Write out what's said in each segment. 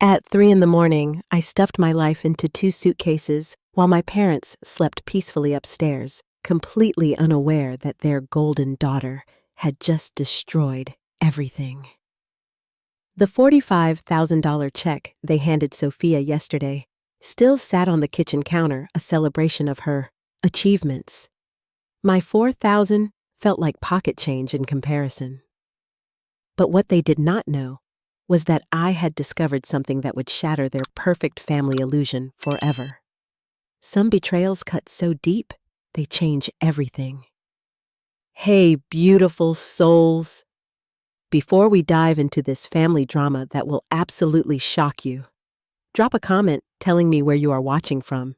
At 3 in the morning, I stuffed my life into 2 suitcases while my parents slept peacefully upstairs, completely unaware that their golden daughter had just destroyed everything. The $45,000 check they handed Sophia yesterday still sat on the kitchen counter, a celebration of her achievements. My $4,000 felt like pocket change in comparison. But what they did not know was that I had discovered something that would shatter their perfect family illusion forever. Some betrayals cut so deep, they change everything. Hey, beautiful souls! Before we dive into this family drama that will absolutely shock you, drop a comment telling me where you are watching from.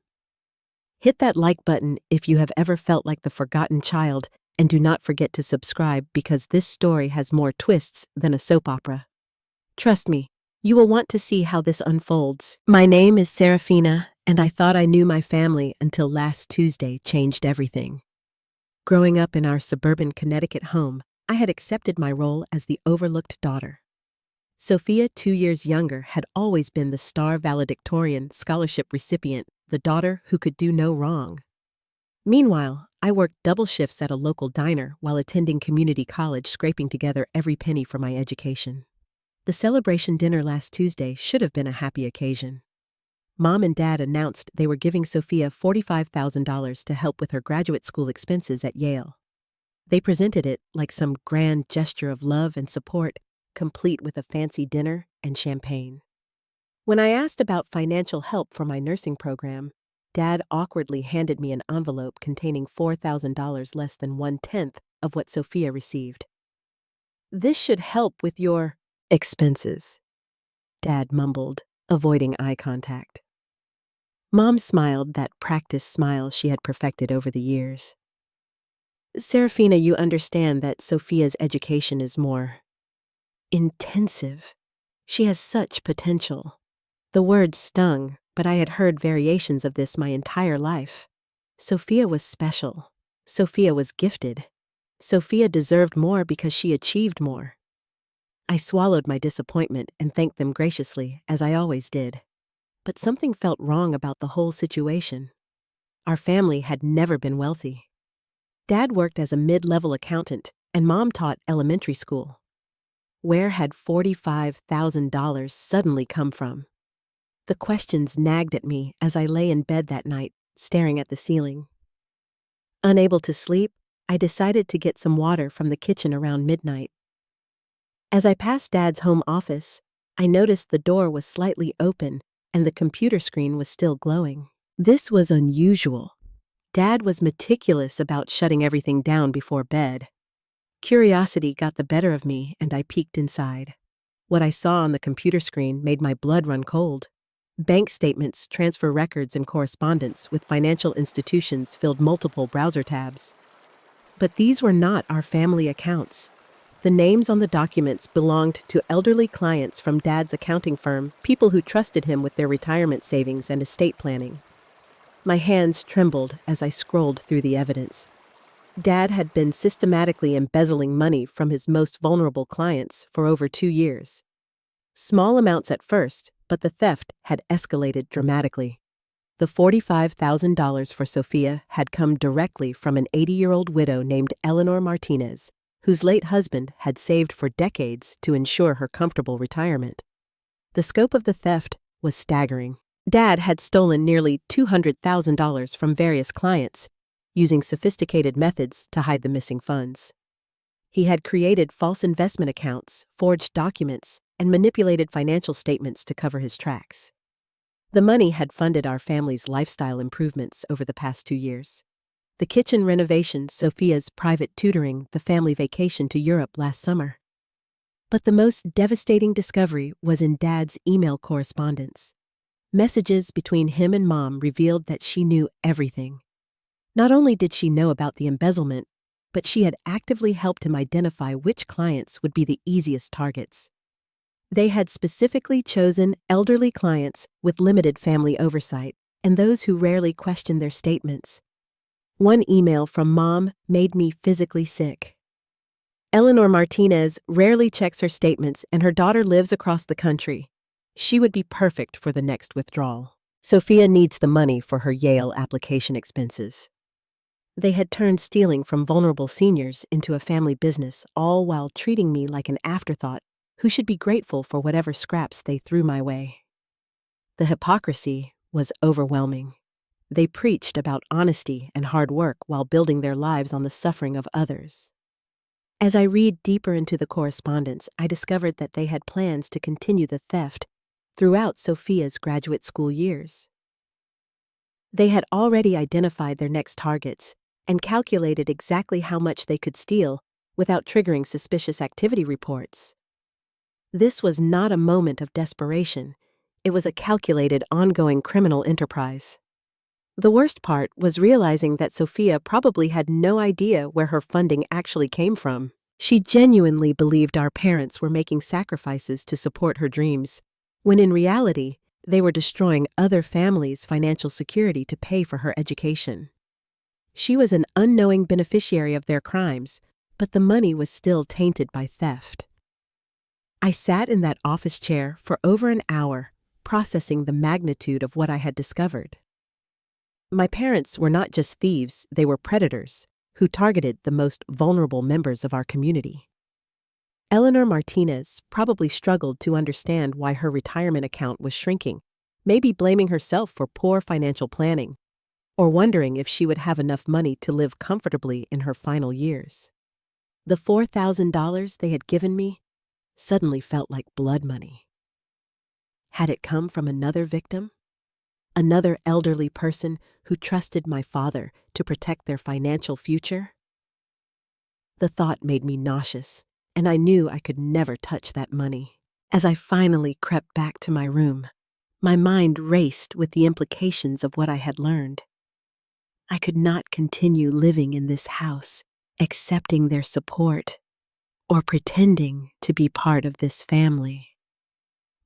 Hit that like button if you have ever felt like the forgotten child, and do not forget to subscribe because this story has more twists than a soap opera. Trust me, you will want to see how this unfolds. My name is Seraphina, and I thought I knew my family until last Tuesday changed everything. Growing up in our suburban Connecticut home, I had accepted my role as the overlooked daughter. Sophia, 2 years younger, had always been the star valedictorian scholarship recipient, the daughter who could do no wrong. Meanwhile, I worked double shifts at a local diner while attending community college, scraping together every penny for my education. The celebration dinner last Tuesday should have been a happy occasion. Mom and Dad announced they were giving Sophia $45,000 to help with her graduate school expenses at Yale. They presented it like some grand gesture of love and support, complete with a fancy dinner and champagne. When I asked about financial help for my nursing program, Dad awkwardly handed me an envelope containing $4,000 less than 1/10 of what Sophia received. "This should help with your expenses," Dad mumbled, avoiding eye contact. Mom smiled, that practiced smile she had perfected over the years. "Seraphina, you understand that Sophia's education is more intensive. She has such potential." The words stung, but I had heard variations of this my entire life. Sophia was special. Sophia was gifted. Sophia deserved more because she achieved more. I swallowed my disappointment and thanked them graciously, as I always did. But something felt wrong about the whole situation. Our family had never been wealthy. Dad worked as a mid-level accountant, and Mom taught elementary school. Where had $45,000 suddenly come from? The questions nagged at me as I lay in bed that night, staring at the ceiling. Unable to sleep, I decided to get some water from the kitchen around midnight. As I passed Dad's home office, I noticed the door was slightly open and the computer screen was still glowing. This was unusual. Dad was meticulous about shutting everything down before bed. Curiosity got the better of me and I peeked inside. What I saw on the computer screen made my blood run cold. Bank statements, transfer records, and correspondence with financial institutions filled multiple browser tabs. But these were not our family accounts. The names on the documents belonged to elderly clients from Dad's accounting firm, people who trusted him with their retirement savings and estate planning. My hands trembled as I scrolled through the evidence. Dad had been systematically embezzling money from his most vulnerable clients for over 2 years. Small amounts at first, but the theft had escalated dramatically. The $45,000 for Sophia had come directly from an 80-year-old widow named Eleanor Martinez, whose late husband had saved for decades to ensure her comfortable retirement. The scope of the theft was staggering. Dad had stolen nearly $200,000 from various clients, using sophisticated methods to hide the missing funds. He had created false investment accounts, forged documents, and manipulated financial statements to cover his tracks. The money had funded our family's lifestyle improvements over the past 2 years. The kitchen renovations, Sophia's private tutoring, the family vacation to Europe last summer. But the most devastating discovery was in Dad's email correspondence. Messages between him and Mom revealed that she knew everything. Not only did she know about the embezzlement, but she had actively helped him identify which clients would be the easiest targets. They had specifically chosen elderly clients with limited family oversight and those who rarely questioned their statements. One email from Mom made me physically sick. Eleanor Martinez rarely checks her statements and her daughter lives across the country. She would be perfect for the next withdrawal. Sophia needs the money for her Yale application expenses. They had turned stealing from vulnerable seniors into a family business, all while treating me like an afterthought who should be grateful for whatever scraps they threw my way. The hypocrisy was overwhelming. They preached about honesty and hard work while building their lives on the suffering of others. As I read deeper into the correspondence, I discovered that they had plans to continue the theft throughout Sophia's graduate school years. They had already identified their next targets and calculated exactly how much they could steal without triggering suspicious activity reports. This was not a moment of desperation. It was a calculated, ongoing criminal enterprise. The worst part was realizing that Sophia probably had no idea where her funding actually came from. She genuinely believed our parents were making sacrifices to support her dreams, when in reality, they were destroying other families' financial security to pay for her education. She was an unknowing beneficiary of their crimes, but the money was still tainted by theft. I sat in that office chair for over an hour, processing the magnitude of what I had discovered. My parents were not just thieves, they were predators who targeted the most vulnerable members of our community. Eleanor Martinez probably struggled to understand why her retirement account was shrinking, maybe blaming herself for poor financial planning, or wondering if she would have enough money to live comfortably in her final years. The $4,000 they had given me suddenly felt like blood money. Had it come from another victim? Another elderly person who trusted my father to protect their financial future? The thought made me nauseous, and I knew I could never touch that money. As I finally crept back to my room, my mind raced with the implications of what I had learned. I could not continue living in this house, accepting their support, or pretending to be part of this family.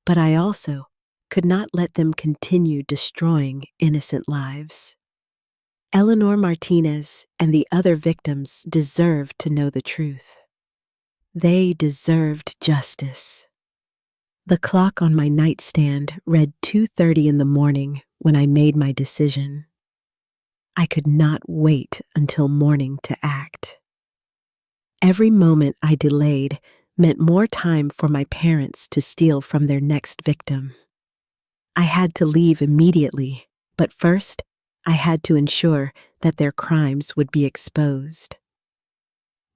But I also could not let them continue destroying innocent lives. Eleanor Martinez and the other victims deserved to know the truth. They deserved justice. The clock on my nightstand read 2:30 in the morning when I made my decision. I could not wait until morning to act. Every moment I delayed meant more time for my parents to steal from their next victim. I had to leave immediately, but first, I had to ensure that their crimes would be exposed.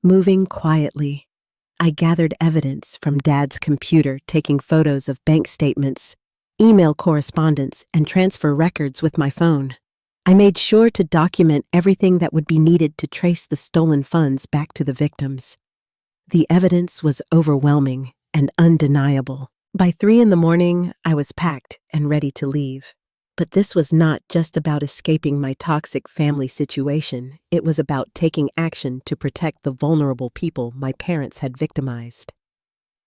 Moving quietly, I gathered evidence from Dad's computer, taking photos of bank statements, email correspondence, and transfer records with my phone. I made sure to document everything that would be needed to trace the stolen funds back to the victims. The evidence was overwhelming and undeniable. By 3 in the morning, I was packed and ready to leave. But this was not just about escaping my toxic family situation. It was about taking action to protect the vulnerable people my parents had victimized.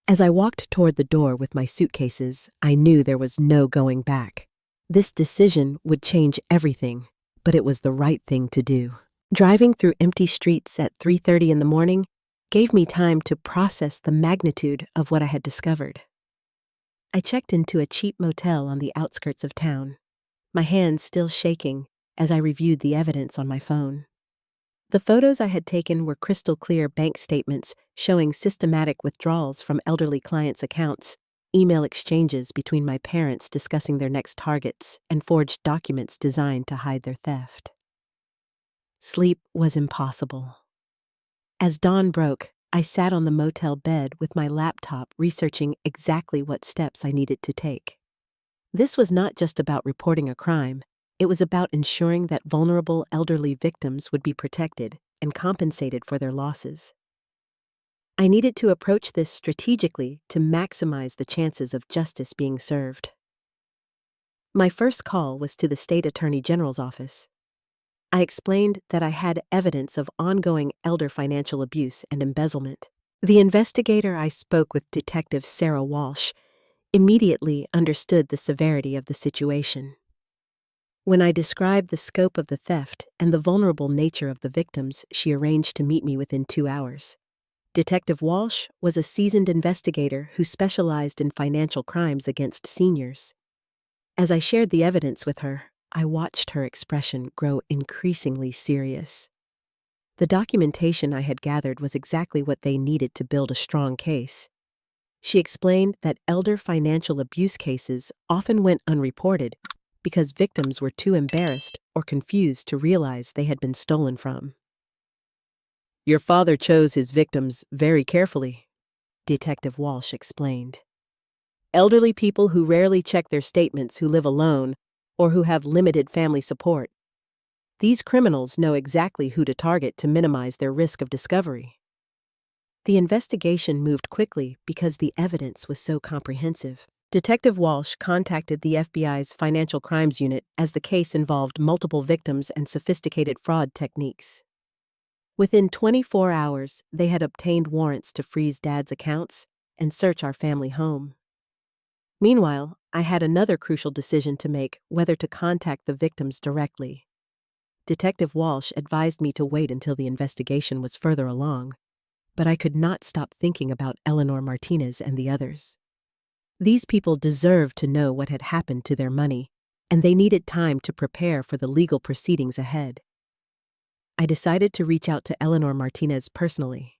As I walked toward the door with my suitcases, I knew there was no going back. This decision would change everything, but it was the right thing to do. Driving through empty streets at 3:30 in the morning gave me time to process the magnitude of what I had discovered. I checked into a cheap motel on the outskirts of town, my hands still shaking as I reviewed the evidence on my phone. The photos I had taken were crystal clear bank statements showing systematic withdrawals from elderly clients' accounts, email exchanges between my parents discussing their next targets, and forged documents designed to hide their theft. Sleep was impossible. As dawn broke, I sat on the motel bed with my laptop researching exactly what steps I needed to take. This was not just about reporting a crime, it was about ensuring that vulnerable elderly victims would be protected and compensated for their losses. I needed to approach this strategically to maximize the chances of justice being served. My first call was to the State Attorney General's office. I explained that I had evidence of ongoing elder financial abuse and embezzlement. The investigator I spoke with, Detective Sarah Walsh, immediately understood the severity of the situation. When I described the scope of the theft and the vulnerable nature of the victims, she arranged to meet me within 2 hours. Detective Walsh was a seasoned investigator who specialized in financial crimes against seniors. As I shared the evidence with her, I watched her expression grow increasingly serious. The documentation I had gathered was exactly what they needed to build a strong case. She explained that elder financial abuse cases often went unreported because victims were too embarrassed or confused to realize they had been stolen from. "Your father chose his victims very carefully," Detective Walsh explained. "Elderly people who rarely check their statements, who live alone, or who have limited family support. These criminals know exactly who to target to minimize their risk of discovery." The investigation moved quickly because the evidence was so comprehensive. Detective Walsh contacted the FBI's Financial Crimes Unit as the case involved multiple victims and sophisticated fraud techniques. Within 24 hours, they had obtained warrants to freeze Dad's accounts and search our family home. Meanwhile, I had another crucial decision to make: whether to contact the victims directly. Detective Walsh advised me to wait until the investigation was further along, but I could not stop thinking about Eleanor Martinez and the others. These people deserved to know what had happened to their money, and they needed time to prepare for the legal proceedings ahead. I decided to reach out to Eleanor Martinez personally.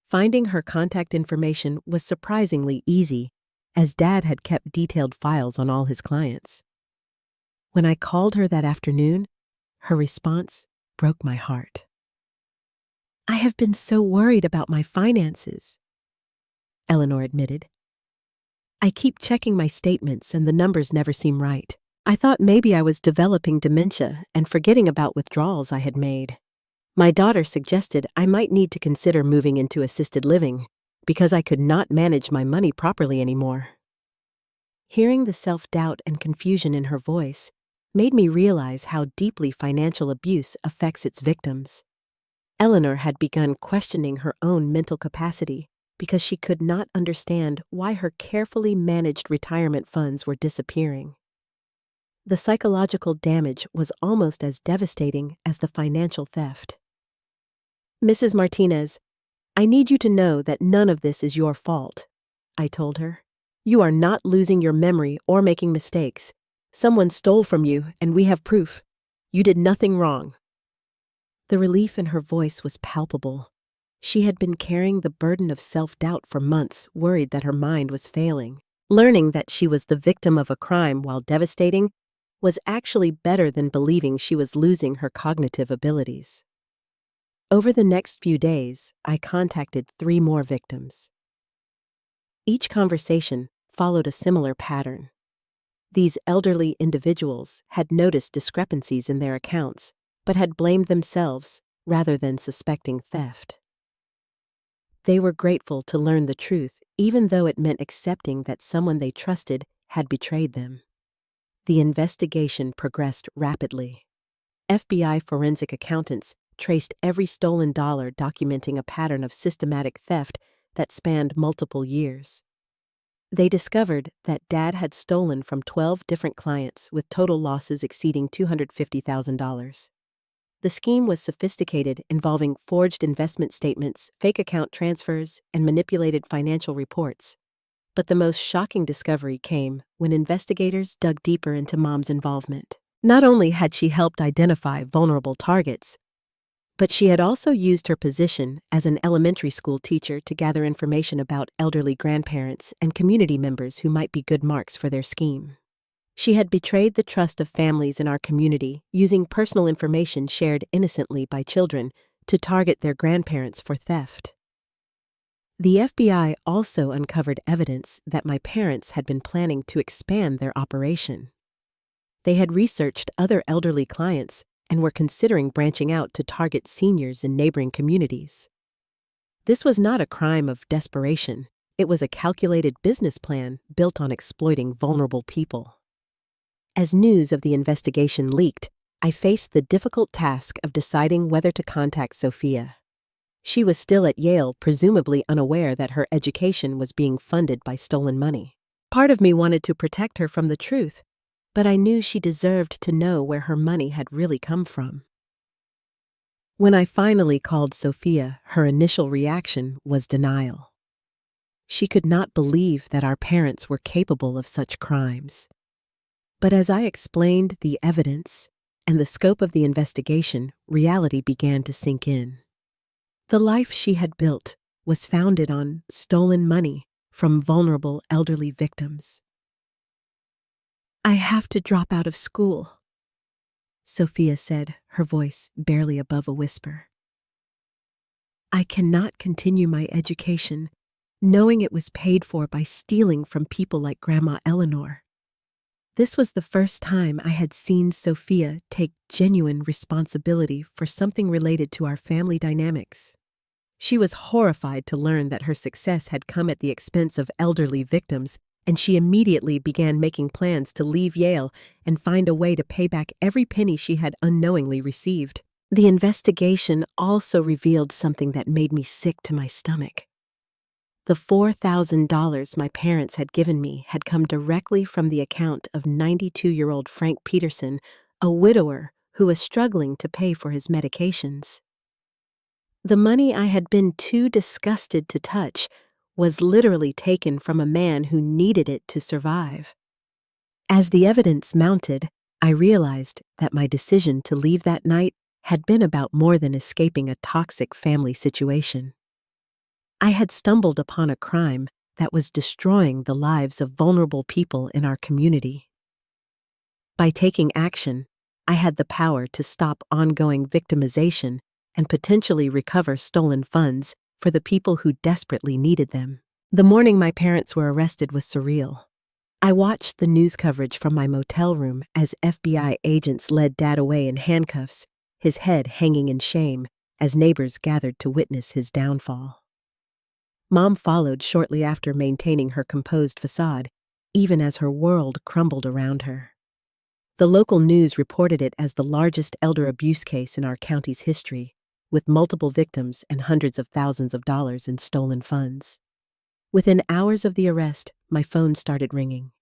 Finding her contact information was surprisingly easy, as Dad had kept detailed files on all his clients. When I called her that afternoon, her response broke my heart. "I have been so worried about my finances," Eleanor admitted. "I keep checking my statements and the numbers never seem right. I thought maybe I was developing dementia and forgetting about withdrawals I had made. My daughter suggested I might need to consider moving into assisted living because I could not manage my money properly anymore." Hearing the self-doubt and confusion in her voice made me realize how deeply financial abuse affects its victims. Eleanor had begun questioning her own mental capacity because she could not understand why her carefully managed retirement funds were disappearing. The psychological damage was almost as devastating as the financial theft. "Mrs. Martinez, I need you to know that none of this is your fault," I told her. "You are not losing your memory or making mistakes. Someone stole from you, and we have proof. You did nothing wrong." The relief in her voice was palpable. She had been carrying the burden of self-doubt for months, worried that her mind was failing. Learning that she was the victim of a crime, while devastating, was actually better than believing she was losing her cognitive abilities. Over the next few days, I contacted 3 more victims. Each conversation followed a similar pattern. These elderly individuals had noticed discrepancies in their accounts, but had blamed themselves rather than suspecting theft. They were grateful to learn the truth, even though it meant accepting that someone they trusted had betrayed them. The investigation progressed rapidly. FBI forensic accountants traced every stolen dollar, documenting a pattern of systematic theft that spanned multiple years. They discovered that Dad had stolen from 12 different clients, with total losses exceeding $250,000. The scheme was sophisticated, involving forged investment statements, fake account transfers, and manipulated financial reports. But the most shocking discovery came when investigators dug deeper into Mom's involvement. Not only had she helped identify vulnerable targets, but she had also used her position as an elementary school teacher to gather information about elderly grandparents and community members who might be good marks for their scheme. She had betrayed the trust of families in our community, using personal information shared innocently by children to target their grandparents for theft. The FBI also uncovered evidence that my parents had been planning to expand their operation. They had researched other elderly clients and were considering branching out to target seniors in neighboring communities. This was not a crime of desperation. It was a calculated business plan built on exploiting vulnerable people. As news of the investigation leaked, I faced the difficult task of deciding whether to contact Sophia. She was still at Yale, presumably unaware that her education was being funded by stolen money. Part of me wanted to protect her from the truth, but I knew she deserved to know where her money had really come from. When I finally called Sophia, her initial reaction was denial. She could not believe that our parents were capable of such crimes. But as I explained the evidence and the scope of the investigation, reality began to sink in. The life she had built was founded on stolen money from vulnerable elderly victims. "I have to drop out of school," Sophia said, her voice barely above a whisper. "I cannot continue my education knowing it was paid for by stealing from people like Grandma Eleanor." This was the first time I had seen Sophia take genuine responsibility for something related to our family dynamics. She was horrified to learn that her success had come at the expense of elderly victims, and she immediately began making plans to leave Yale and find a way to pay back every penny she had unknowingly received. The investigation also revealed something that made me sick to my stomach. The $4,000 my parents had given me had come directly from the account of 92-year-old Frank Peterson, a widower who was struggling to pay for his medications. The money I had been too disgusted to touch was literally taken from a man who needed it to survive. As the evidence mounted, I realized that my decision to leave that night had been about more than escaping a toxic family situation. I had stumbled upon a crime that was destroying the lives of vulnerable people in our community. By taking action, I had the power to stop ongoing victimization and potentially recover stolen funds for the people who desperately needed them. The morning my parents were arrested was surreal. I watched the news coverage from my motel room as FBI agents led Dad away in handcuffs, his head hanging in shame as neighbors gathered to witness his downfall. Mom followed shortly after, maintaining her composed facade, even as her world crumbled around her. The local news reported it as the largest elder abuse case in our county's history, with multiple victims and hundreds of thousands of dollars in stolen funds. Within hours of the arrest, my phone started ringing.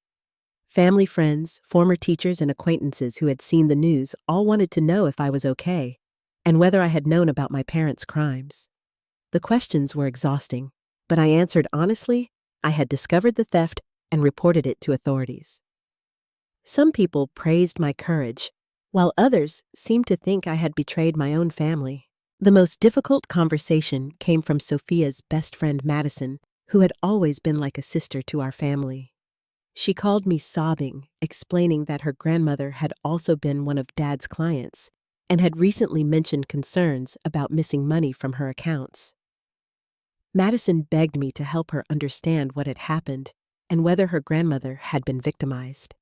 Family, friends, former teachers, and acquaintances who had seen the news all wanted to know if I was okay and whether I had known about my parents' crimes. The questions were exhausting, but I answered honestly. I had discovered the theft and reported it to authorities. Some people praised my courage, while others seemed to think I had betrayed my own family. The most difficult conversation came from Sophia's best friend Madison, who had always been like a sister to our family. She called me sobbing, explaining that her grandmother had also been one of Dad's clients and had recently mentioned concerns about missing money from her accounts. Madison begged me to help her understand what had happened and whether her grandmother had been victimized.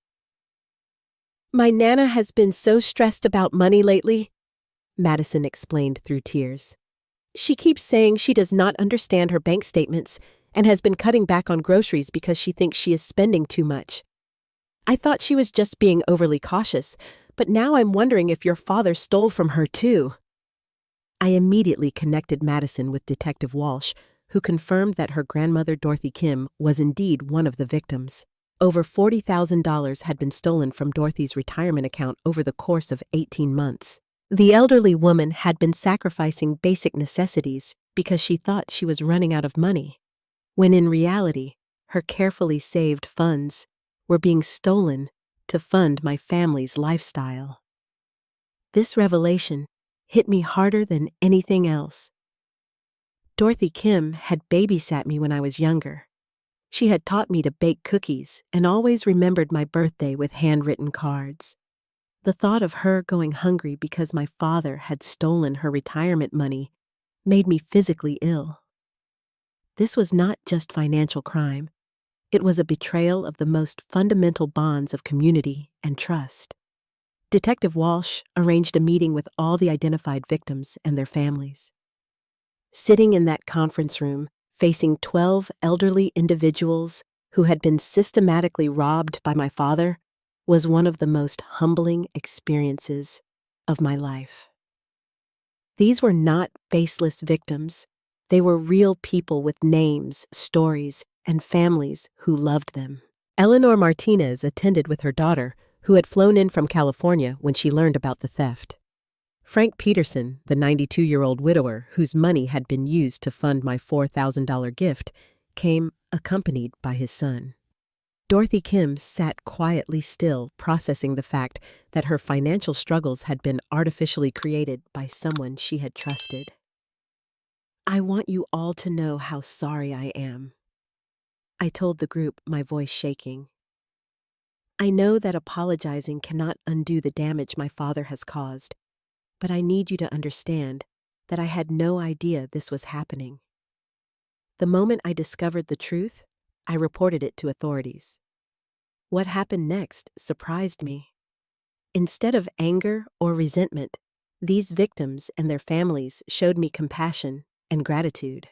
"My Nana has been so stressed about money lately," Madison explained through tears. "She keeps saying she does not understand her bank statements and has been cutting back on groceries because she thinks she is spending too much. I thought she was just being overly cautious, but now I'm wondering if your father stole from her too." I immediately connected Madison with Detective Walsh, who confirmed that her grandmother Dorothy Kim was indeed one of the victims. Over $40,000 had been stolen from Dorothy's retirement account over the course of 18 months. The elderly woman had been sacrificing basic necessities because she thought she was running out of money, when in reality, her carefully saved funds were being stolen to fund my family's lifestyle. This revelation hit me harder than anything else. Dorothy Kim had babysat me when I was younger. She had taught me to bake cookies and always remembered my birthday with handwritten cards. The thought of her going hungry because my father had stolen her retirement money made me physically ill. This was not just financial crime. It was a betrayal of the most fundamental bonds of community and trust. Detective Walsh arranged a meeting with all the identified victims and their families. Sitting in that conference room, facing 12 elderly individuals who had been systematically robbed by my father, was one of the most humbling experiences of my life. These were not faceless victims. They were real people with names, stories, and families who loved them. Eleanor Martinez attended with her daughter, who had flown in from California when she learned about the theft. Frank Peterson, the 92-year-old widower whose money had been used to fund my $4,000 gift, came accompanied by his son. Dorothy Kim sat quietly still, processing the fact that her financial struggles had been artificially created by someone she had trusted. "I want you all to know how sorry I am," I told the group, my voice shaking. "I know that apologizing cannot undo the damage my father has caused, but I need you to understand that I had no idea this was happening. The moment I discovered the truth, I reported it to authorities. What happened next surprised me. Instead of anger or resentment, these victims and their families showed me compassion and gratitude.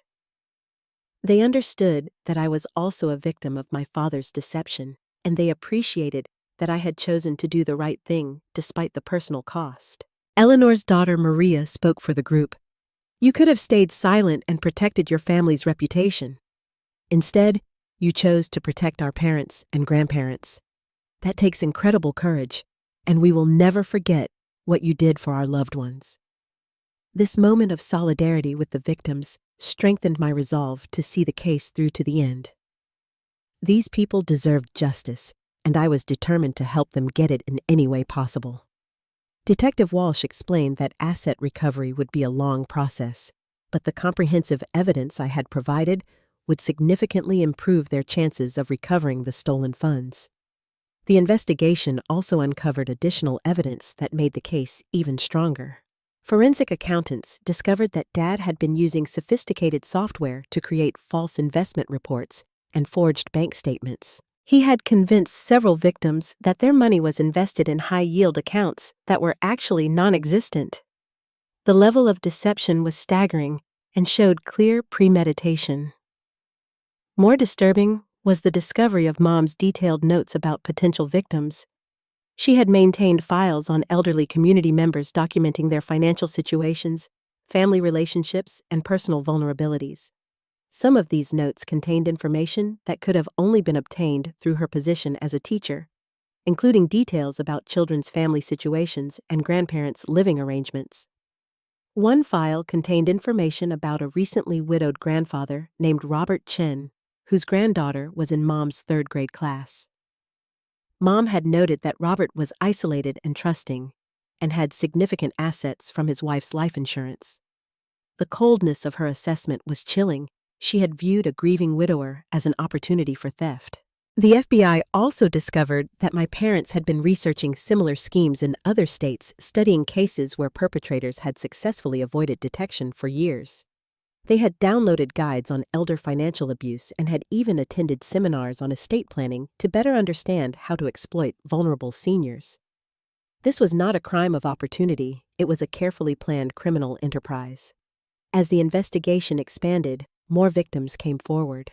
They understood that I was also a victim of my father's deception, and they appreciated that I had chosen to do the right thing despite the personal cost." Eleanor's daughter Maria spoke for the group. "You could have stayed silent and protected your family's reputation. Instead, you chose to protect our parents and grandparents. That takes incredible courage, and we will never forget what you did for our loved ones." This moment of solidarity with the victims strengthened my resolve to see the case through to the end. These people deserved justice, and I was determined to help them get it in any way possible. Detective Walsh explained that asset recovery would be a long process, but the comprehensive evidence I had provided would significantly improve their chances of recovering the stolen funds. The investigation also uncovered additional evidence that made the case even stronger. Forensic accountants discovered that Dad had been using sophisticated software to create false investment reports and forged bank statements. He had convinced several victims that their money was invested in high-yield accounts that were actually non-existent. The level of deception was staggering and showed clear premeditation. More disturbing was the discovery of Mom's detailed notes about potential victims. She had maintained files on elderly community members documenting their financial situations, family relationships, and personal vulnerabilities. Some of these notes contained information that could have only been obtained through her position as a teacher, including details about children's family situations and grandparents' living arrangements. One file contained information about a recently widowed grandfather named Robert Chen, whose granddaughter was in Mom's third-grade class. Mom had noted that Robert was isolated and trusting, and had significant assets from his wife's life insurance. The coldness of her assessment was chilling. She had viewed a grieving widower as an opportunity for theft. The FBI also discovered that my parents had been researching similar schemes in other states, studying cases where perpetrators had successfully avoided detection for years. They had downloaded guides on elder financial abuse and had even attended seminars on estate planning to better understand how to exploit vulnerable seniors. This was not a crime of opportunity, it was a carefully planned criminal enterprise. As the investigation expanded, more victims came forward.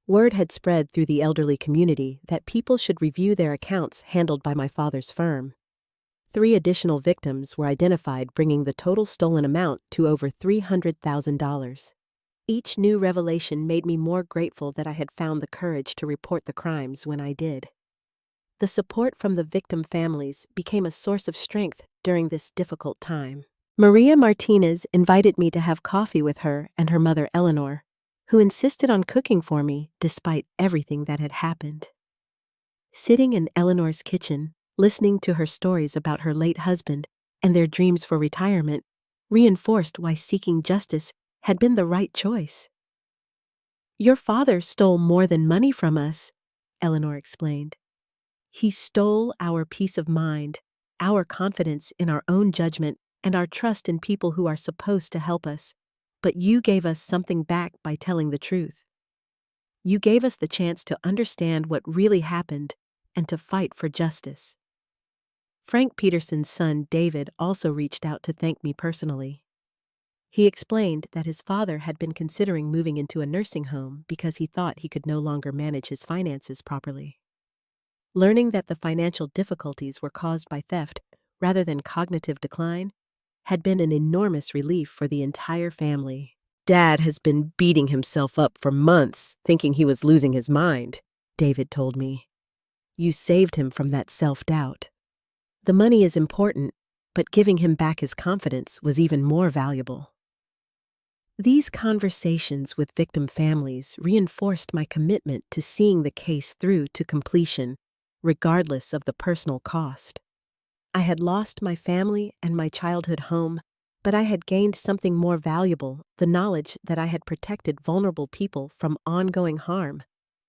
Word had spread through the elderly community that people should review their accounts handled by my father's firm. 3 additional victims were identified, bringing the total stolen amount to over $300,000. Each new revelation made me more grateful that I had found the courage to report the crimes when I did. The support from the victim families became a source of strength during this difficult time. Maria Martinez invited me to have coffee with her and her mother Eleanor, who insisted on cooking for me despite everything that had happened. Sitting in Eleanor's kitchen, listening to her stories about her late husband and their dreams for retirement, reinforced why seeking justice had been the right choice. "Your father stole more than money from us," Eleanor explained. "He stole our peace of mind, our confidence in our own judgment, and our trust in people who are supposed to help us. But you gave us something back by telling the truth. You gave us the chance to understand what really happened and to fight for justice." Frank Peterson's son, David, also reached out to thank me personally. He explained that his father had been considering moving into a nursing home because he thought he could no longer manage his finances properly. Learning that the financial difficulties were caused by theft rather than cognitive decline had been an enormous relief for the entire family. "Dad has been beating himself up for months, thinking he was losing his mind," David told me. "You saved him from that self-doubt. The money is important, but giving him back his confidence was even more valuable. These conversations with victim families reinforced my commitment to seeing the case through to completion, regardless of the personal cost. I had lost my family and my childhood home, but I had gained something more valuable, the knowledge that I had protected vulnerable people from ongoing harm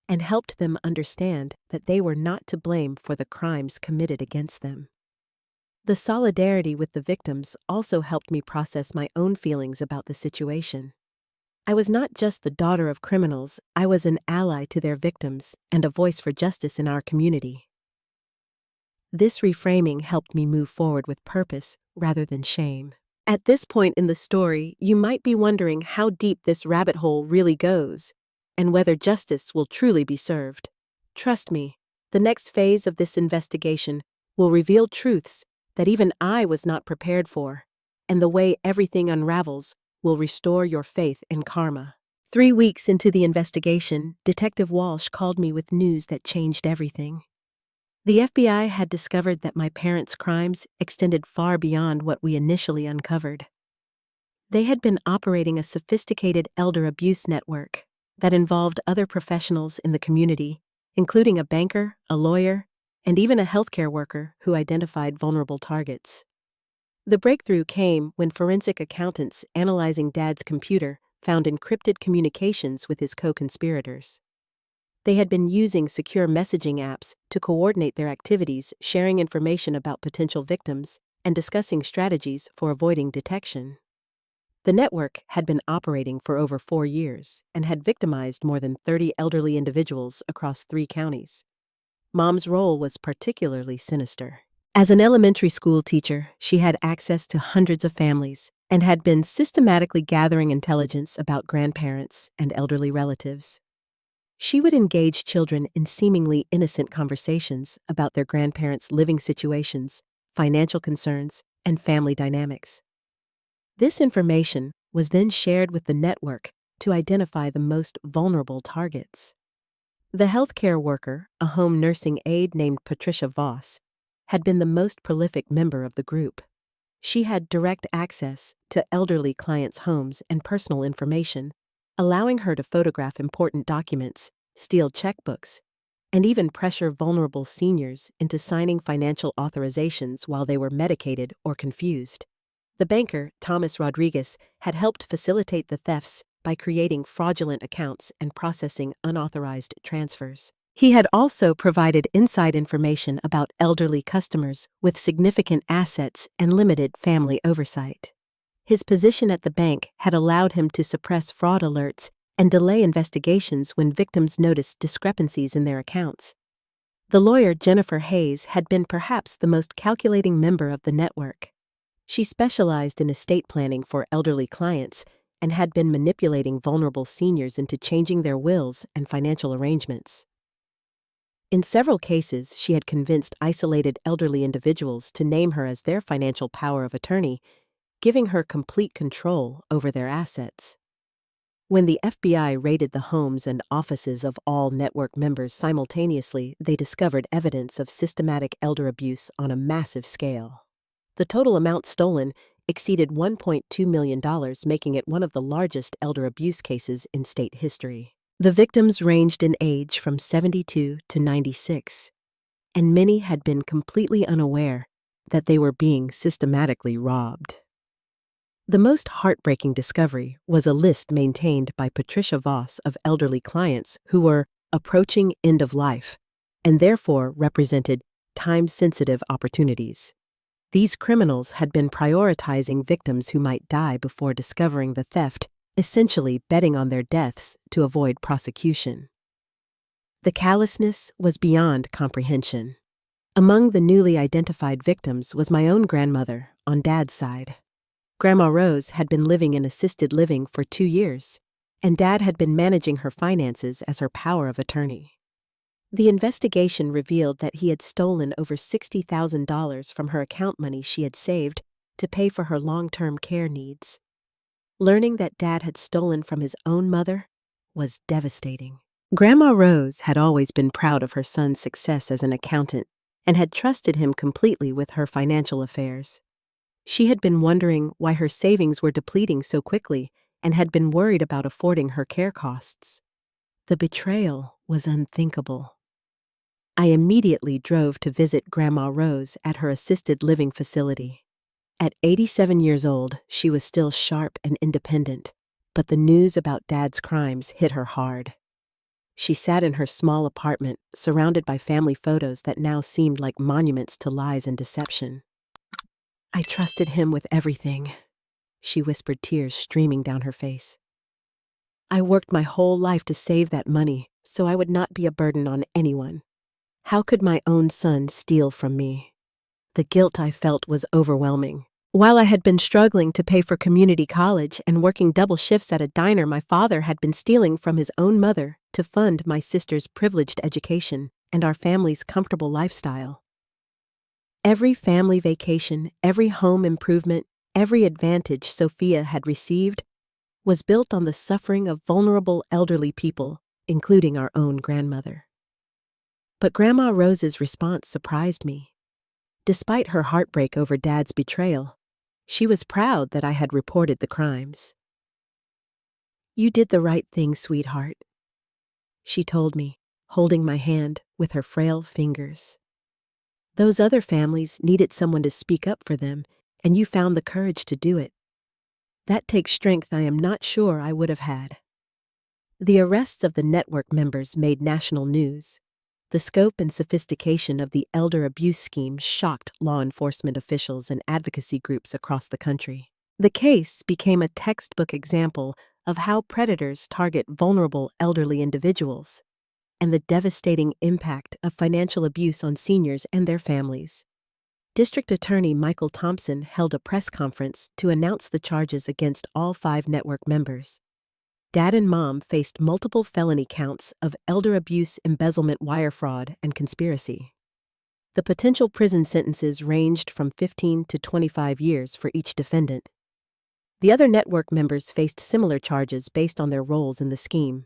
and helped them understand that they were not to blame for the crimes committed against them. The solidarity with the victims also helped me process my own feelings about the situation. I was not just the daughter of criminals, I was an ally to their victims and a voice for justice in our community. This reframing helped me move forward with purpose rather than shame. At this point in the story, you might be wondering how deep this rabbit hole really goes and whether justice will truly be served. Trust me, the next phase of this investigation will reveal truths that even I was not prepared for, and the way everything unravels will restore your faith in karma. 3 weeks into the investigation, Detective Walsh called me with news that changed everything. The FBI had discovered that my parents' crimes extended far beyond what we initially uncovered. They had been operating a sophisticated elder abuse network that involved other professionals in the community, including a banker, a lawyer, and even a healthcare worker who identified vulnerable targets. The breakthrough came when forensic accountants analyzing Dad's computer found encrypted communications with his co-conspirators. They had been using secure messaging apps to coordinate their activities, sharing information about potential victims, and discussing strategies for avoiding detection. The network had been operating for over 4 years and had victimized more than 30 elderly individuals across 3 counties. Mom's role was particularly sinister. As an elementary school teacher, she had access to hundreds of families and had been systematically gathering intelligence about grandparents and elderly relatives. She would engage children in seemingly innocent conversations about their grandparents' living situations, financial concerns, and family dynamics. This information was then shared with the network to identify the most vulnerable targets. The healthcare worker, a home nursing aide named Patricia Voss, had been the most prolific member of the group. She had direct access to elderly clients' homes and personal information, allowing her to photograph important documents, steal checkbooks, and even pressure vulnerable seniors into signing financial authorizations while they were medicated or confused. The banker, Thomas Rodriguez, had helped facilitate the thefts by creating fraudulent accounts and processing unauthorized transfers. He had also provided inside information about elderly customers with significant assets and limited family oversight. His position at the bank had allowed him to suppress fraud alerts and delay investigations when victims noticed discrepancies in their accounts. The lawyer Jennifer Hayes had been perhaps the most calculating member of the network. She specialized in estate planning for elderly clients and had been manipulating vulnerable seniors into changing their wills and financial arrangements. In several cases, she had convinced isolated elderly individuals to name her as their financial power of attorney, giving her complete control over their assets. When the FBI raided the homes and offices of all network members simultaneously, they discovered evidence of systematic elder abuse on a massive scale. The total amount stolen exceeded $1.2 million, making it one of the largest elder abuse cases in state history. The victims ranged in age from 72 to 96, and many had been completely unaware that they were being systematically robbed. The most heartbreaking discovery was a list maintained by Patricia Voss of elderly clients who were approaching end of life and therefore represented time-sensitive opportunities. These criminals had been prioritizing victims who might die before discovering the theft, essentially betting on their deaths to avoid prosecution. The callousness was beyond comprehension. Among the newly identified victims was my own grandmother on Dad's side. Grandma Rose had been living in assisted living for 2 years, and Dad had been managing her finances as her power of attorney. The investigation revealed that he had stolen over $60,000 from her account money she had saved to pay for her long-term care needs. Learning that Dad had stolen from his own mother was devastating. Grandma Rose had always been proud of her son's success as an accountant and had trusted him completely with her financial affairs. She had been wondering why her savings were depleting so quickly and had been worried about affording her care costs. The betrayal was unthinkable. I immediately drove to visit Grandma Rose at her assisted living facility. At 87 years old, she was still sharp and independent, but the news about Dad's crimes hit her hard. She sat in her small apartment, surrounded by family photos that now seemed like monuments to lies and deception. "I trusted him with everything," she whispered, tears streaming down her face. "I worked my whole life to save that money so I would not be a burden on anyone. How could my own son steal from me?" The guilt I felt was overwhelming. While I had been struggling to pay for community college and working double shifts at a diner, my father had been stealing from his own mother to fund my sister's privileged education and our family's comfortable lifestyle. Every family vacation, every home improvement, every advantage Sophia had received was built on the suffering of vulnerable elderly people, including our own grandmother. But Grandma Rose's response surprised me. Despite her heartbreak over Dad's betrayal, she was proud that I had reported the crimes. "You did the right thing, sweetheart," she told me, holding my hand with her frail fingers. "Those other families needed someone to speak up for them, and you found the courage to do it. That takes strength I am not sure I would have had." The arrests of the network members made national news. The scope and sophistication of the elder abuse scheme shocked law enforcement officials and advocacy groups across the country. The case became a textbook example of how predators target vulnerable elderly individuals and the devastating impact of financial abuse on seniors and their families. District Attorney Michael Thompson held a press conference to announce the charges against all 5 network members. Dad and Mom faced multiple felony counts of elder abuse, embezzlement, wire fraud, and conspiracy. The potential prison sentences ranged from 15 to 25 years for each defendant. The other network members faced similar charges based on their roles in the scheme.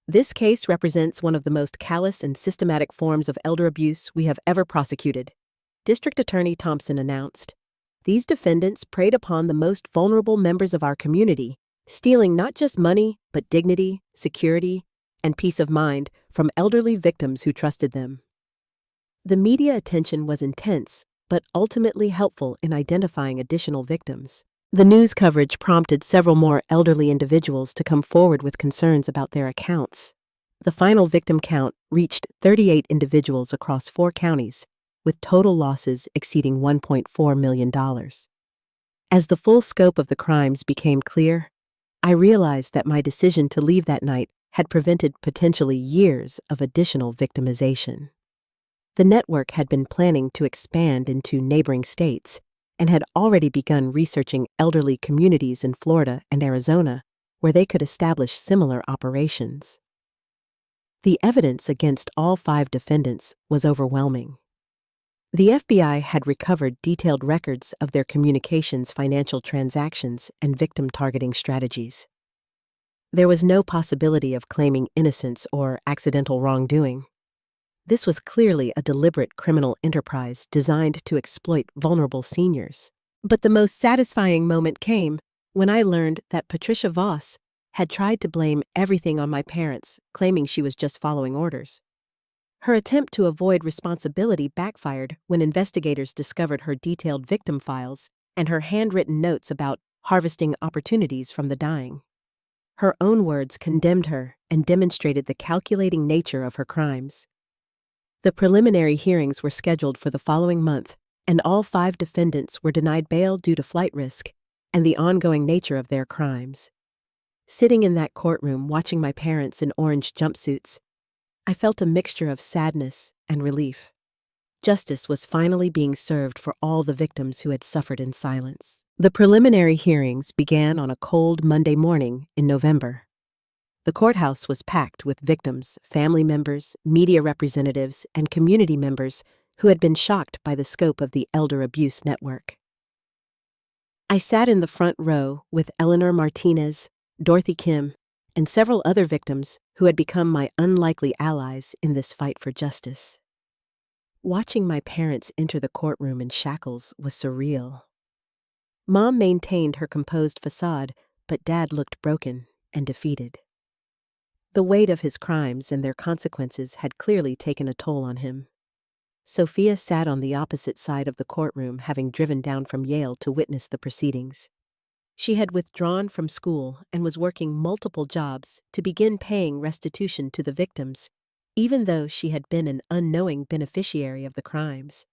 "This case represents one of the most callous and systematic forms of elder abuse we have ever prosecuted," District Attorney Thompson announced. "These defendants preyed upon the most vulnerable members of our community, stealing not just money, but dignity, security, and peace of mind from elderly victims who trusted them." The media attention was intense, but ultimately helpful in identifying additional victims. The news coverage prompted several more elderly individuals to come forward with concerns about their accounts. The final victim count reached 38 individuals across 4 counties, with total losses exceeding $1.4 million. As the full scope of the crimes became clear, I realized that my decision to leave that night had prevented potentially years of additional victimization. The network had been planning to expand into neighboring states and had already begun researching elderly communities in Florida and Arizona where they could establish similar operations. The evidence against all 5 defendants was overwhelming. The FBI had recovered detailed records of their communications, financial transactions, and victim targeting strategies. There was no possibility of claiming innocence or accidental wrongdoing. This was clearly a deliberate criminal enterprise designed to exploit vulnerable seniors. But the most satisfying moment came when I learned that Patricia Voss had tried to blame everything on my parents, claiming she was just following orders. Her attempt to avoid responsibility backfired when investigators discovered her detailed victim files and her handwritten notes about harvesting opportunities from the dying. Her own words condemned her and demonstrated the calculating nature of her crimes. The preliminary hearings were scheduled for the following month, and all 5 defendants were denied bail due to flight risk and the ongoing nature of their crimes. Sitting in that courtroom watching my parents in orange jumpsuits, I felt a mixture of sadness and relief. Justice was finally being served for all the victims who had suffered in silence. The preliminary hearings began on a cold Monday morning in November. The courthouse was packed with victims, family members, media representatives, and community members who had been shocked by the scope of the elder abuse network. I sat in the front row with Eleanor Martinez, Dorothy Kim, and several other victims who had become my unlikely allies in this fight for justice. Watching my parents enter the courtroom in shackles was surreal. Mom maintained her composed facade, but Dad looked broken and defeated. The weight of his crimes and their consequences had clearly taken a toll on him. Sophia sat on the opposite side of the courtroom, having driven down from Yale to witness the proceedings. She had withdrawn from school and was working multiple jobs to begin paying restitution to the victims, even though she had been an unknowing beneficiary of the crimes.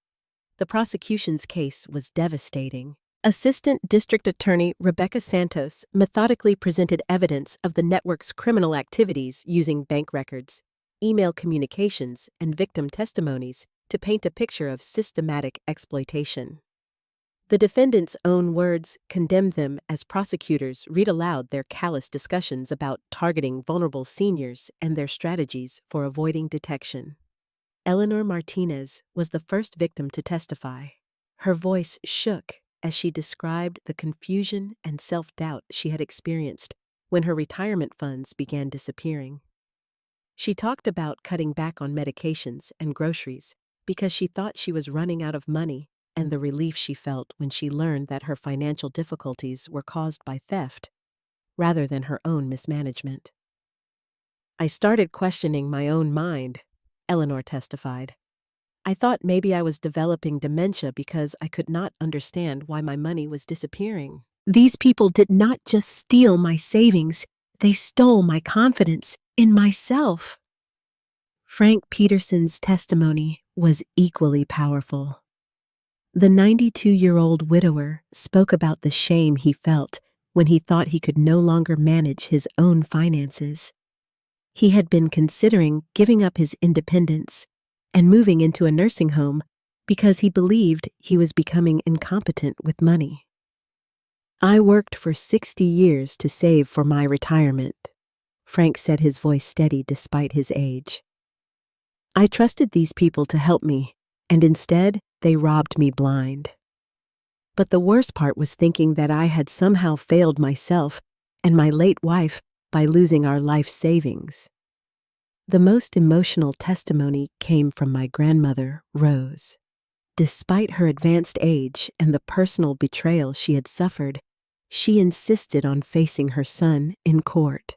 The prosecution's case was devastating. Assistant District Attorney Rebecca Santos methodically presented evidence of the network's criminal activities using bank records, email communications, and victim testimonies to paint a picture of systematic exploitation. The defendants' own words condemned them as prosecutors read aloud their callous discussions about targeting vulnerable seniors and their strategies for avoiding detection. Eleanor Martinez was the first victim to testify. Her voice shook as she described the confusion and self-doubt she had experienced when her retirement funds began disappearing. She talked about cutting back on medications and groceries because she thought she was running out of money, and the relief she felt when she learned that her financial difficulties were caused by theft rather than her own mismanagement. "I started questioning my own mind," Eleanor testified. "I thought maybe I was developing dementia because I could not understand why my money was disappearing. These people did not just steal my savings, they stole my confidence in myself." Frank Peterson's testimony was equally powerful. The 92-year-old widower spoke about the shame he felt when he thought he could no longer manage his own finances. He had been considering giving up his independence and moving into a nursing home because he believed he was becoming incompetent with money. "I worked for 60 years to save for my retirement," Frank said, his voice steady despite his age. "I trusted these people to help me, and instead they robbed me blind. But the worst part was thinking that I had somehow failed myself and my late wife by losing our life savings." The most emotional testimony came from my grandmother, Rose. Despite her advanced age and the personal betrayal she had suffered, she insisted on facing her son in court.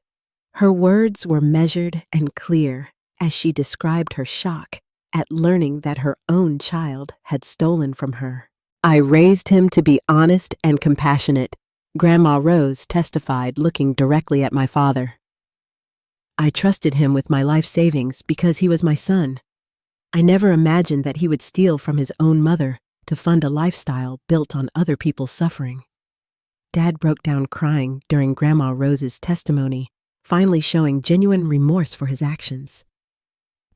Her words were measured and clear as she described her shock at learning that her own child had stolen from her. "I raised him to be honest and compassionate," Grandma Rose testified, looking directly at my father. "I trusted him with my life savings because he was my son. I never imagined that he would steal from his own mother to fund a lifestyle built on other people's suffering." Dad broke down crying during Grandma Rose's testimony, finally showing genuine remorse for his actions.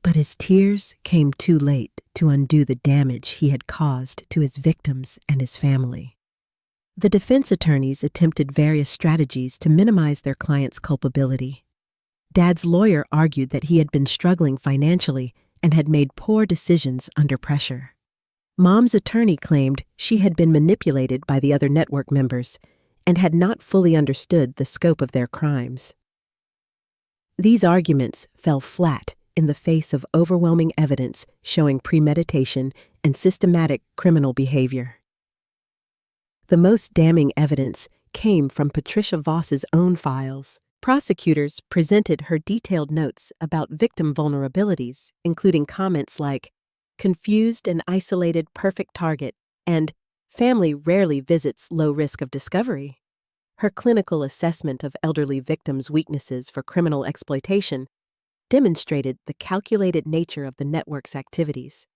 But his tears came too late to undo the damage he had caused to his victims and his family. The defense attorneys attempted various strategies to minimize their client's culpability. Dad's lawyer argued that he had been struggling financially and had made poor decisions under pressure. Mom's attorney claimed she had been manipulated by the other network members and had not fully understood the scope of their crimes. These arguments fell flat in the face of overwhelming evidence showing premeditation and systematic criminal behavior. The most damning evidence came from Patricia Voss's own files. Prosecutors presented her detailed notes about victim vulnerabilities, including comments like, "confused and isolated perfect target," and "family rarely visits low risk of discovery." Her clinical assessment of elderly victims' weaknesses for criminal exploitation demonstrated the calculated nature of the network's activities.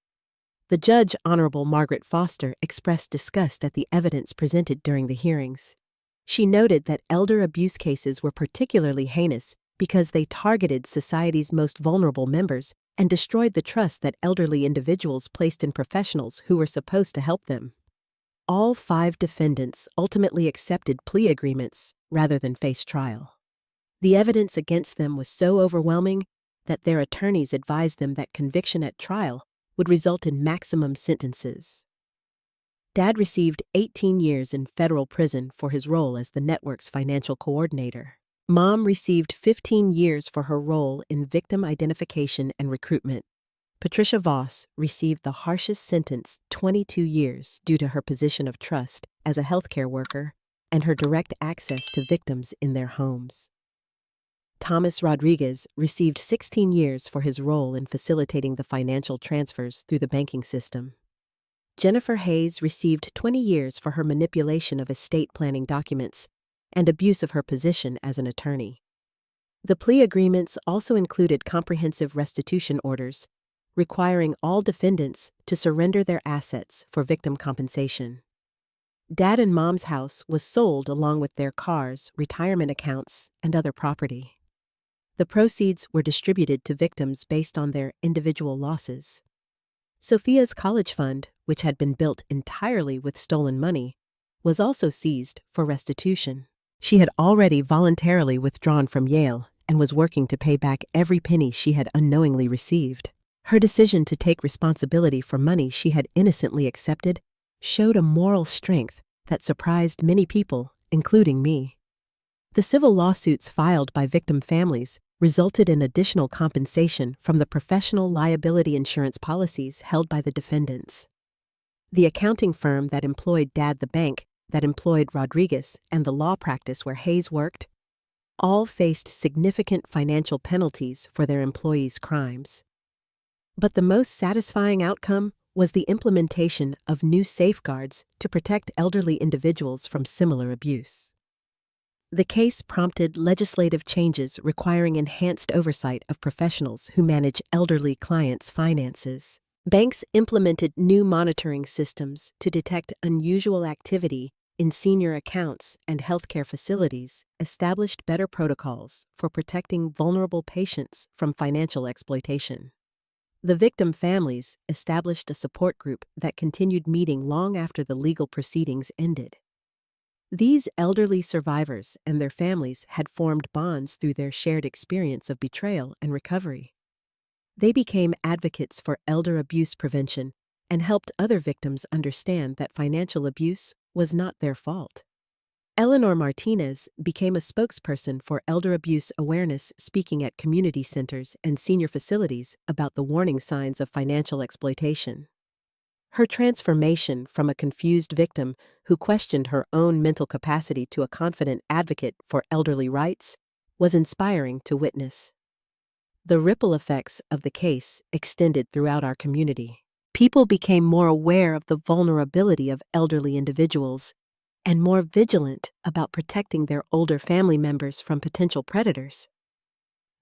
The judge, Honorable Margaret Foster, expressed disgust at the evidence presented during the hearings. She noted that elder abuse cases were particularly heinous because they targeted society's most vulnerable members and destroyed the trust that elderly individuals placed in professionals who were supposed to help them. All 5 defendants ultimately accepted plea agreements rather than face trial. The evidence against them was so overwhelming that their attorneys advised them that conviction at trial would result in maximum sentences. Dad received 18 years in federal prison for his role as the network's financial coordinator. Mom received 15 years for her role in victim identification and recruitment. Patricia Voss received the harshest sentence, 22 years, due to her position of trust as a healthcare worker and her direct access to victims in their homes. Thomas Rodriguez received 16 years for his role in facilitating the financial transfers through the banking system. Jennifer Hayes received 20 years for her manipulation of estate planning documents and abuse of her position as an attorney. The plea agreements also included comprehensive restitution orders, requiring all defendants to surrender their assets for victim compensation. Dad and Mom's house was sold along with their cars, retirement accounts, and other property. The proceeds were distributed to victims based on their individual losses. Sophia's college fund, which had been built entirely with stolen money, was also seized for restitution. She had already voluntarily withdrawn from Yale and was working to pay back every penny she had unknowingly received. Her decision to take responsibility for money she had innocently accepted showed a moral strength that surprised many people, including me. The civil lawsuits filed by victim families resulted in additional compensation from the professional liability insurance policies held by the defendants. The accounting firm that employed Dad, the bank that employed Rodriguez, and the law practice where Hayes worked all faced significant financial penalties for their employees' crimes. But the most satisfying outcome was the implementation of new safeguards to protect elderly individuals from similar abuse. The case prompted legislative changes requiring enhanced oversight of professionals who manage elderly clients' finances. Banks implemented new monitoring systems to detect unusual activity in senior accounts and healthcare facilities, established better protocols for protecting vulnerable patients from financial exploitation. The victim families established a support group that continued meeting long after the legal proceedings ended. These elderly survivors and their families had formed bonds through their shared experience of betrayal and recovery. They became advocates for elder abuse prevention and helped other victims understand that financial abuse was not their fault. Eleanor Martinez became a spokesperson for elder abuse awareness, speaking at community centers and senior facilities about the warning signs of financial exploitation. Her transformation from a confused victim who questioned her own mental capacity to a confident advocate for elderly rights was inspiring to witness. The ripple effects of the case extended throughout our community. People became more aware of the vulnerability of elderly individuals and more vigilant about protecting their older family members from potential predators.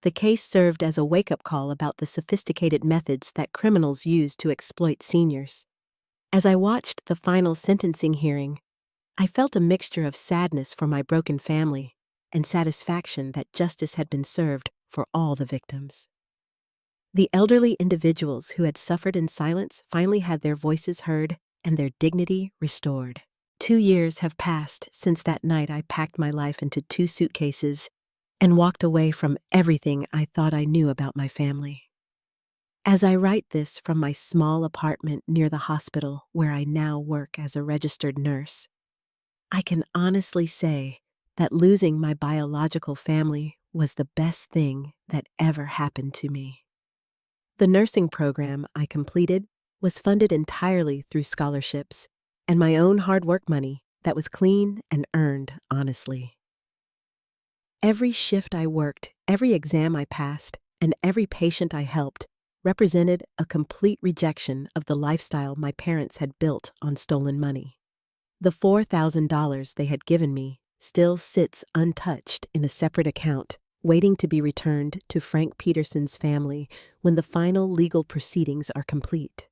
The case served as a wake-up call about the sophisticated methods that criminals use to exploit seniors. As I watched the final sentencing hearing, I felt a mixture of sadness for my broken family and satisfaction that justice had been served for all the victims. The elderly individuals who had suffered in silence finally had their voices heard and their dignity restored. 2 years have passed since that night I packed my life into 2 suitcases and walked away from everything I thought I knew about my family. As I write this from my small apartment near the hospital where I now work as a registered nurse, I can honestly say that losing my biological family was the best thing that ever happened to me. The nursing program I completed was funded entirely through scholarships and my own hard work money that was clean and earned honestly. Every shift I worked, every exam I passed, and every patient I helped represented a complete rejection of the lifestyle my parents had built on stolen money. The $4,000 they had given me still sits untouched in a separate account, waiting to be returned to Frank Peterson's family when the final legal proceedings are complete.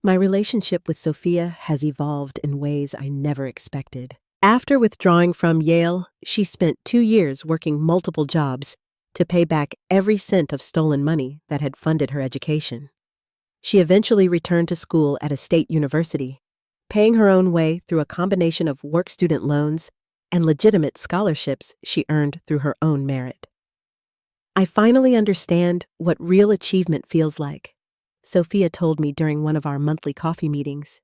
My relationship with Sophia has evolved in ways I never expected. After withdrawing from Yale, she spent 2 years working multiple jobs to pay back every cent of stolen money that had funded her education. She eventually returned to school at a state university, paying her own way through a combination of work student loans and legitimate scholarships she earned through her own merit. I finally understand what real achievement feels like, Sophia told me during one of our monthly coffee meetings.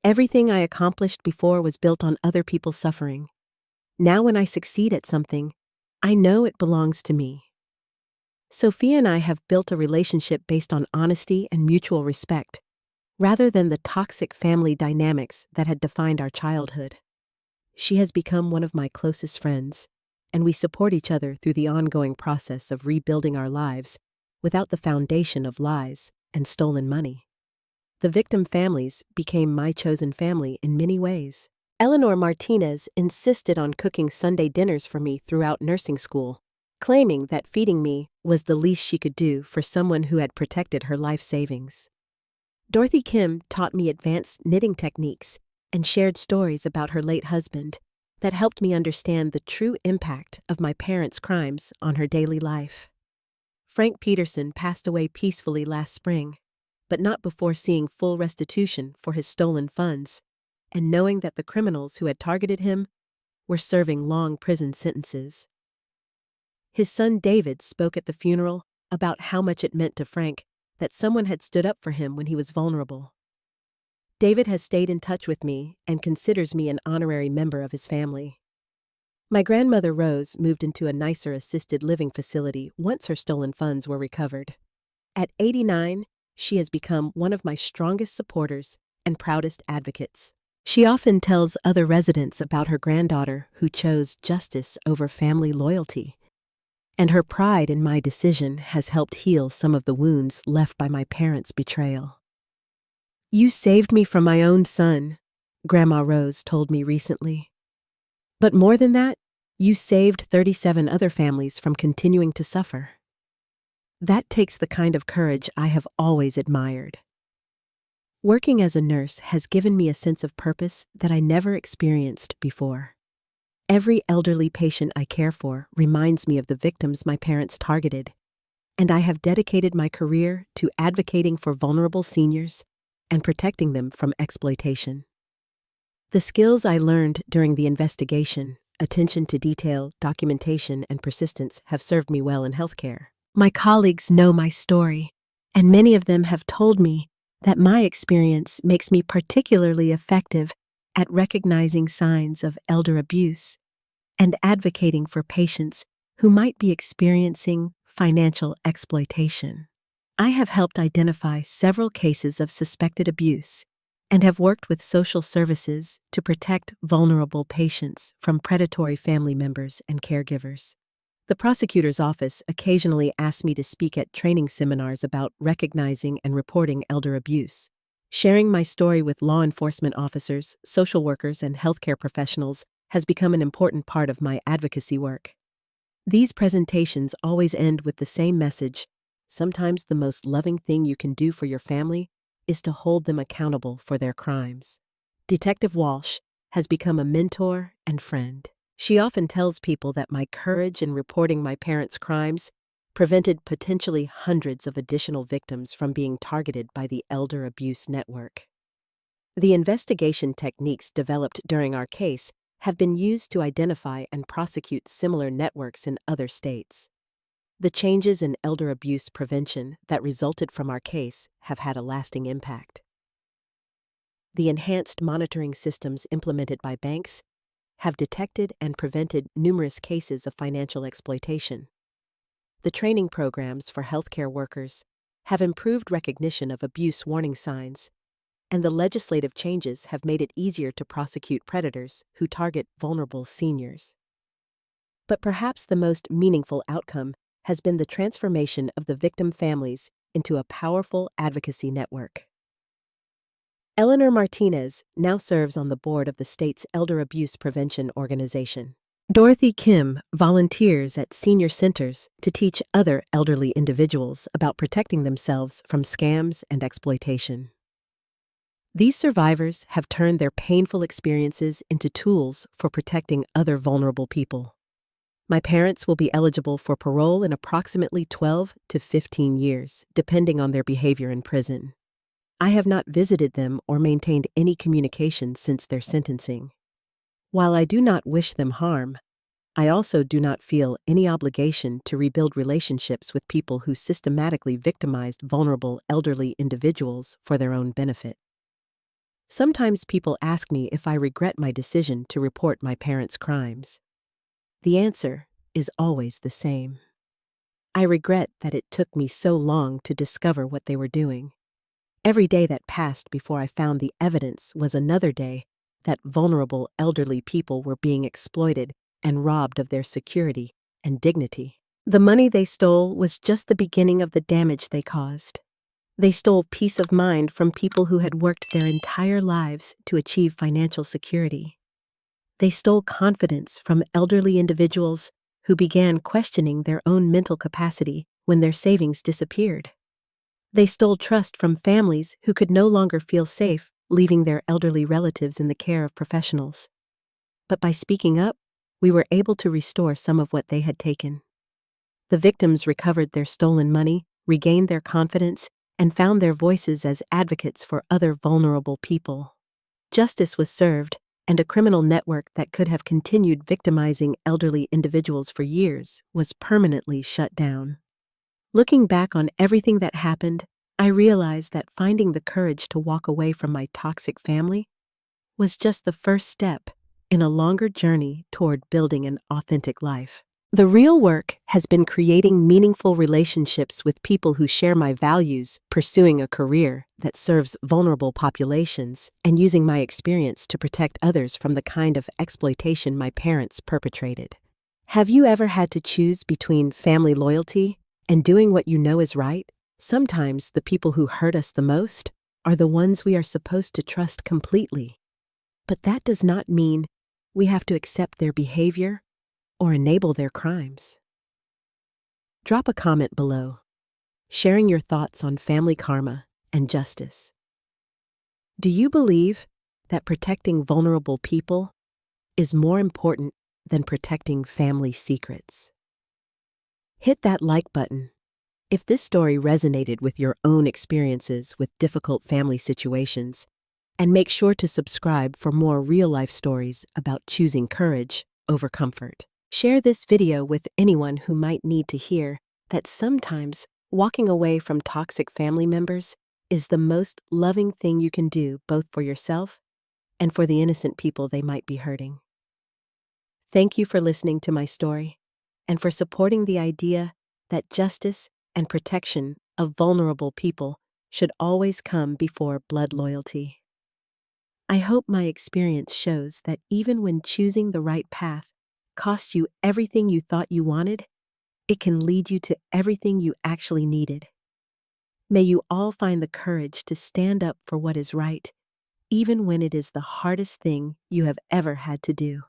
Everything I accomplished before was built on other people's suffering. Now when I succeed at something, I know it belongs to me. Sophia and I have built a relationship based on honesty and mutual respect, rather than the toxic family dynamics that had defined our childhood. She has become one of my closest friends, and we support each other through the ongoing process of rebuilding our lives without the foundation of lies and stolen money. The victim families became my chosen family in many ways. Eleanor Martinez insisted on cooking Sunday dinners for me throughout nursing school, claiming that feeding me was the least she could do for someone who had protected her life savings. Dorothy Kim taught me advanced knitting techniques and shared stories about her late husband that helped me understand the true impact of my parents' crimes on her daily life. Frank Peterson passed away peacefully last spring, but not before seeing full restitution for his stolen funds and knowing that the criminals who had targeted him were serving long prison sentences. His son David spoke at the funeral about how much it meant to Frank that someone had stood up for him when he was vulnerable. David has stayed in touch with me and considers me an honorary member of his family. My grandmother Rose moved into a nicer assisted living facility once her stolen funds were recovered. At 89, she has become one of my strongest supporters and proudest advocates. She often tells other residents about her granddaughter who chose justice over family loyalty, and her pride in my decision has helped heal some of the wounds left by my parents' betrayal. "You saved me from my own son," Grandma Rose told me recently. "But more than that, you saved 37 other families from continuing to suffer." That takes the kind of courage I have always admired. Working as a nurse has given me a sense of purpose that I never experienced before. Every elderly patient I care for reminds me of the victims my parents targeted, and I have dedicated my career to advocating for vulnerable seniors and protecting them from exploitation. The skills I learned during the investigation, attention to detail, documentation, and persistence, have served me well in healthcare. My colleagues know my story, and many of them have told me that my experience makes me particularly effective at recognizing signs of elder abuse and advocating for patients who might be experiencing financial exploitation. I have helped identify several cases of suspected abuse and have worked with social services to protect vulnerable patients from predatory family members and caregivers. The prosecutor's office occasionally asks me to speak at training seminars about recognizing and reporting elder abuse. Sharing my story with law enforcement officers, social workers, and healthcare professionals has become an important part of my advocacy work. These presentations always end with the same message: sometimes the most loving thing you can do for your family is to hold them accountable for their crimes. Detective Walsh has become a mentor and friend. She often tells people that my courage in reporting my parents' crimes prevented potentially hundreds of additional victims from being targeted by the elder abuse network. The investigation techniques developed during our case have been used to identify and prosecute similar networks in other states. The changes in elder abuse prevention that resulted from our case have had a lasting impact. The enhanced monitoring systems implemented by banks have detected and prevented numerous cases of financial exploitation. The training programs for healthcare workers have improved recognition of abuse warning signs, and the legislative changes have made it easier to prosecute predators who target vulnerable seniors. But perhaps the most meaningful outcome has been the transformation of the victim families into a powerful advocacy network. Eleanor Martinez now serves on the board of the state's Elder Abuse Prevention Organization. Dorothy Kim volunteers at senior centers to teach other elderly individuals about protecting themselves from scams and exploitation. These survivors have turned their painful experiences into tools for protecting other vulnerable people. My parents will be eligible for parole in approximately 12 to 15 years, depending on their behavior in prison. I have not visited them or maintained any communication since their sentencing. While I do not wish them harm, I also do not feel any obligation to rebuild relationships with people who systematically victimized vulnerable elderly individuals for their own benefit. Sometimes people ask me if I regret my decision to report my parents' crimes. The answer is always the same. I regret that it took me so long to discover what they were doing. Every day that passed before I found the evidence was another day that vulnerable elderly people were being exploited and robbed of their security and dignity. The money they stole was just the beginning of the damage they caused. They stole peace of mind from people who had worked their entire lives to achieve financial security. They stole confidence from elderly individuals who began questioning their own mental capacity when their savings disappeared. They stole trust from families who could no longer feel safe leaving their elderly relatives in the care of professionals. But by speaking up, we were able to restore some of what they had taken. The victims recovered their stolen money, regained their confidence, and found their voices as advocates for other vulnerable people. Justice was served, and a criminal network that could have continued victimizing elderly individuals for years was permanently shut down. Looking back on everything that happened, I realized that finding the courage to walk away from my toxic family was just the first step in a longer journey toward building an authentic life. The real work has been creating meaningful relationships with people who share my values, pursuing a career that serves vulnerable populations, and using my experience to protect others from the kind of exploitation my parents perpetrated. Have you ever had to choose between family loyalty and doing what you know is right? Sometimes the people who hurt us the most are the ones we are supposed to trust completely. But that does not mean we have to accept their behavior or enable their crimes. Drop a comment below, sharing your thoughts on family karma and justice. Do you believe that protecting vulnerable people is more important than protecting family secrets? Hit that like button if this story resonated with your own experiences with difficult family situations, and make sure to subscribe for more real-life stories about choosing courage over comfort. Share this video with anyone who might need to hear that sometimes walking away from toxic family members is the most loving thing you can do, both for yourself and for the innocent people they might be hurting. Thank you for listening to my story and for supporting the idea that justice and protection of vulnerable people should always come before blood loyalty. I hope my experience shows that even when choosing the right path costs you everything you thought you wanted, it can lead you to everything you actually needed. May you all find the courage to stand up for what is right, even when it is the hardest thing you have ever had to do.